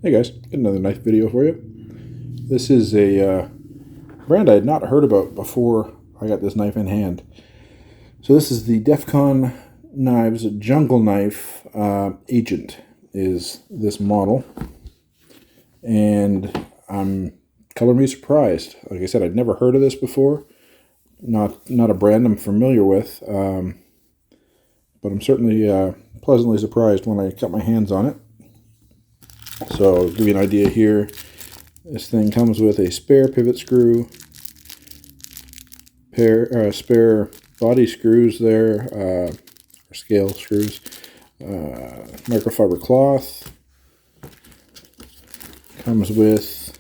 Hey guys, got another knife video for you. This is a brand I had not heard about before I got this knife in hand. So this is the Defcon Knives Jungle knife Agent is this model. And I'm color me surprised. Like I said, I'd never heard of this before. Not a brand I'm familiar with, but I'm certainly pleasantly surprised when I got my hands on it. So, to give you an idea here, this thing comes with a spare pivot screw, spare body screws there, or scale screws, microfiber cloth, comes with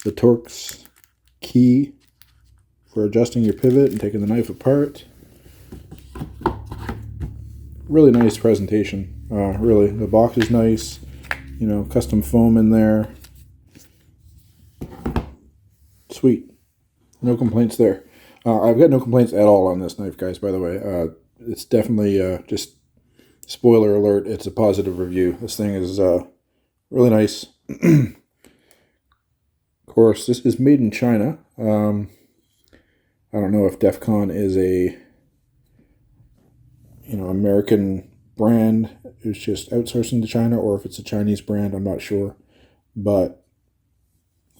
the Torx key for adjusting your pivot and taking the knife apart. Really nice presentation, really. The box is nice. You know, custom foam in there. Sweet. No complaints there. I've got no complaints at all on this knife, guys, by the way. It's definitely, just spoiler alert, it's a positive review. This thing is really nice. Of course, this is made in China. I don't know if Defcon is a, American brand who's just outsourcing to China, or if it's a Chinese brand, I'm not sure. But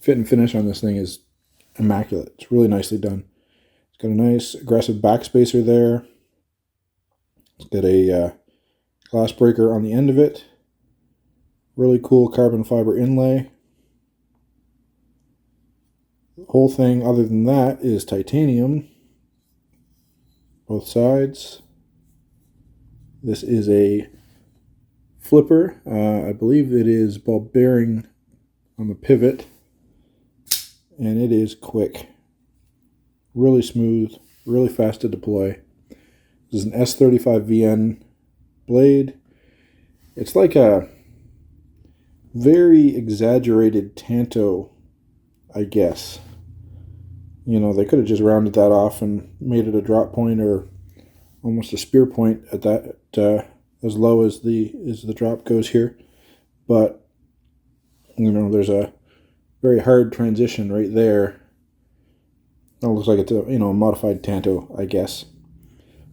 fit and finish on this thing is immaculate. It's really nicely done. It's got a nice aggressive backspacer there. It's got a glass breaker on the end of it. Really cool carbon fiber inlay. The whole thing, other than that, is titanium. Both sides. This is a flipper. I believe it is ball bearing on the pivot. And it is quick. Really smooth. Really fast to deploy. This is an S35vn Blade. It's like a very exaggerated tanto, I guess. You know, they could have just rounded that off and made it a drop point or almost a spear point at that, as low as the drop goes here. But, there's a very hard transition right there. It looks like it's a, a modified tanto, I guess.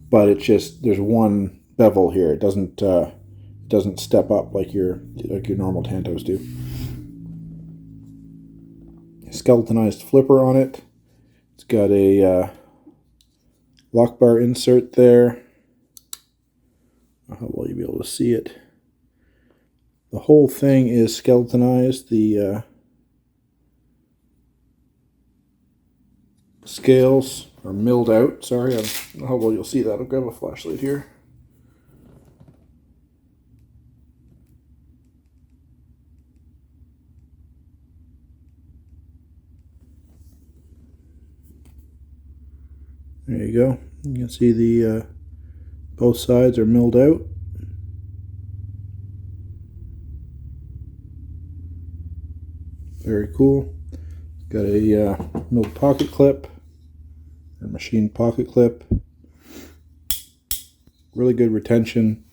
But it's just, there's one bevel here. It doesn't step up like your normal tantos do. Skeletonized flipper on it. It's got a lock bar insert there. How will you be able to see it? The whole thing is skeletonized. The scales are milled out. Sorry, I don't know how well you'll see that. I'll grab a flashlight here. There you go. You can see the both sides are milled out. Very cool. Got a milled pocket clip, or machined pocket clip. Really good retention.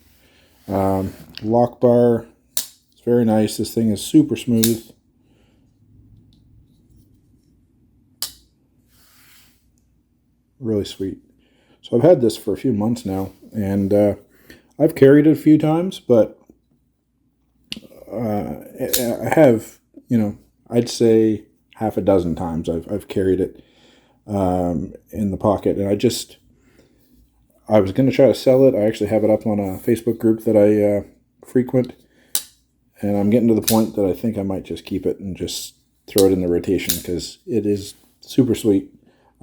Lock bar. It's very nice. This thing is super smooth. Really sweet. So I've had this for a few months now, and I've carried it a few times, but I have, I'd say half a dozen times I've carried it in the pocket, and I was going to try to sell it. I actually have it up on a Facebook group that I frequent, and I'm getting to the point that I think I might just keep it and just throw it in the rotation because it is super sweet.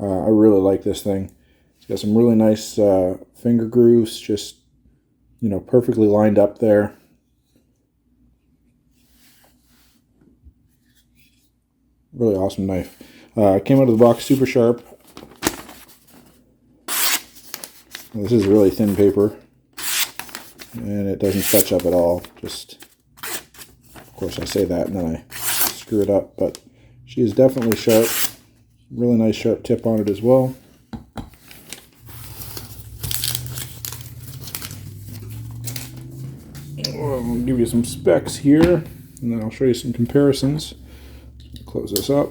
I really like this thing. It's got some really nice finger grooves, just, perfectly lined up there. Really awesome knife. Came out of the box super sharp. This is really thin paper, and it doesn't fetch up at all. Just, of course, I say that and then I screw it up, but she is definitely sharp. Really nice sharp tip on it as well. I'll give you some specs here. and then I'll show you some comparisons. Close this up.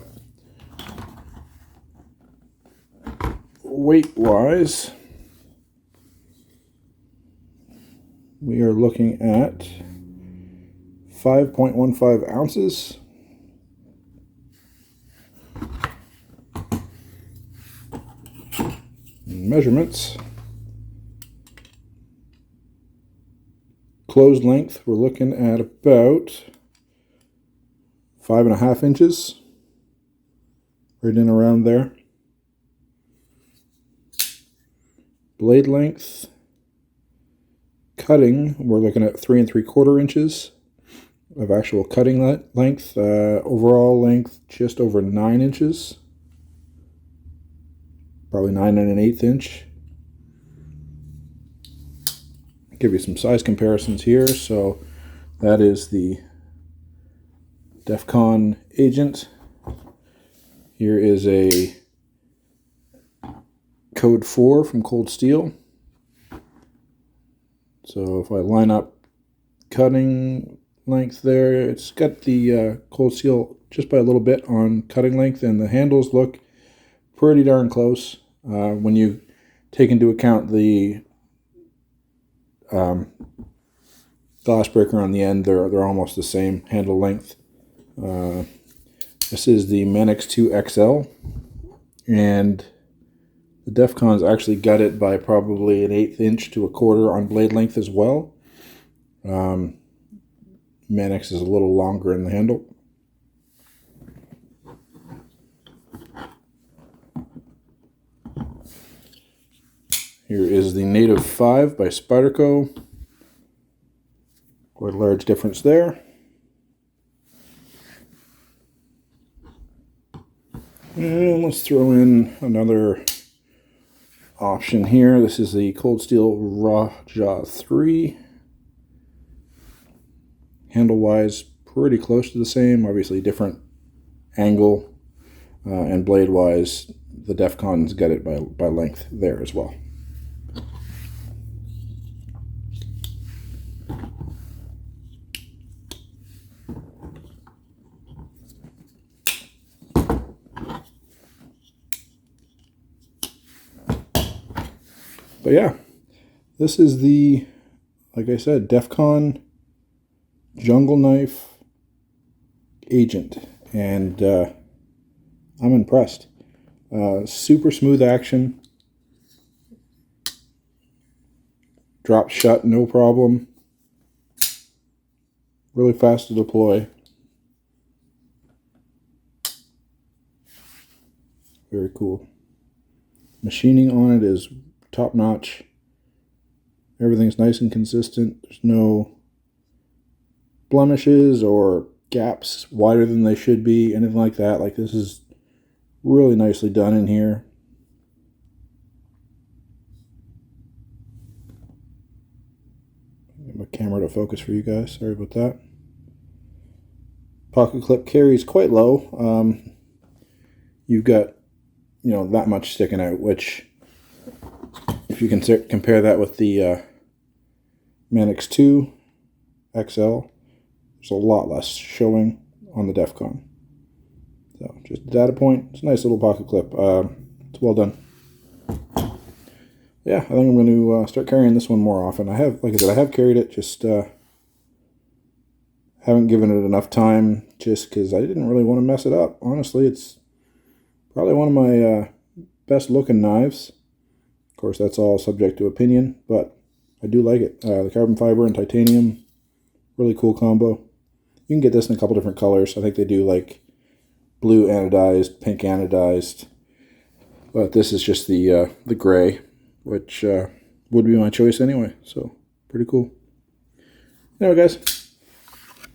Weight-wise, we are looking at 5.15 ounces. Measurements. Closed length, we're looking at about 5.5 inches, right in around there. Blade length, cutting, we're looking at 3 3/4 inches of actual cutting length. Overall length, just over 9 inches, probably 9 1/8 inch. Give you some size comparisons here. So that is the Defcon Agent. Here is a Code 4 from Cold Steel. So if I line up cutting length there, it's got the Cold Steel just by a little bit on cutting length, and the handles look pretty darn close. When you take into account the glass breaker on the end, they're almost the same handle length. This is the Manix 2 XL, and the Defcon's actually got it by probably 1/8 inch to 1/4 on blade length as well. Manix is a little longer in the handle. Here is the Native 5 by Spyderco. Quite a large difference there. And let's throw in another option here. This is the Cold Steel Raja 3. Handle-wise, pretty close to the same. Obviously different angle. And blade-wise, the Defcon's got it by length there as well. But yeah, this is the, like I said, Defcon Jungle Knife Agent, and I'm impressed. Super smooth action, drops shut no problem, really fast to deploy. Very cool. Machining on it is top notch. Everything's nice and consistent. There's no blemishes or gaps wider than they should be, anything like that. Like, this is really nicely done in here. Get my camera to focus for you guys. Sorry about that. Pocket clip carries quite low. You've got, you know, that much sticking out, which, if you can compare that with the Manix 2 XL, there's a lot less showing on the Defcon. So, just a data point. It's a nice little pocket clip. It's well done. Yeah, I think I'm going to start carrying this one more often. I have, like I said, I have carried it, just haven't given it enough time, just because I didn't really want to mess it up. Honestly, it's probably one of my best looking knives. Of course, that's all subject to opinion, but I do like it. The carbon fiber and titanium, really cool combo. You can get this in a couple different colors. I think they do like blue anodized, pink anodized, but this is just the gray, which would be my choice anyway. So pretty cool. Anyway, guys,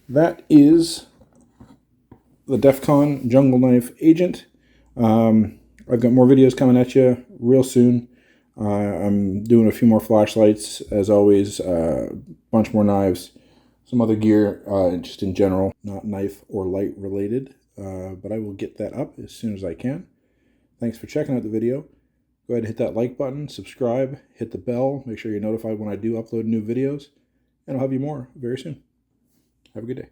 that is the Defcon Jungle Knife Agent. I've got more videos coming at you real soon. I'm doing a few more flashlights, as always, a bunch more knives, some other gear, just in general, not knife or light related, but I will get that up as soon as I can. Thanks for checking out the video. Go ahead and hit that like button, subscribe, hit the bell, make sure you're notified when I do upload new videos, and I'll have you more very soon. Have a good day.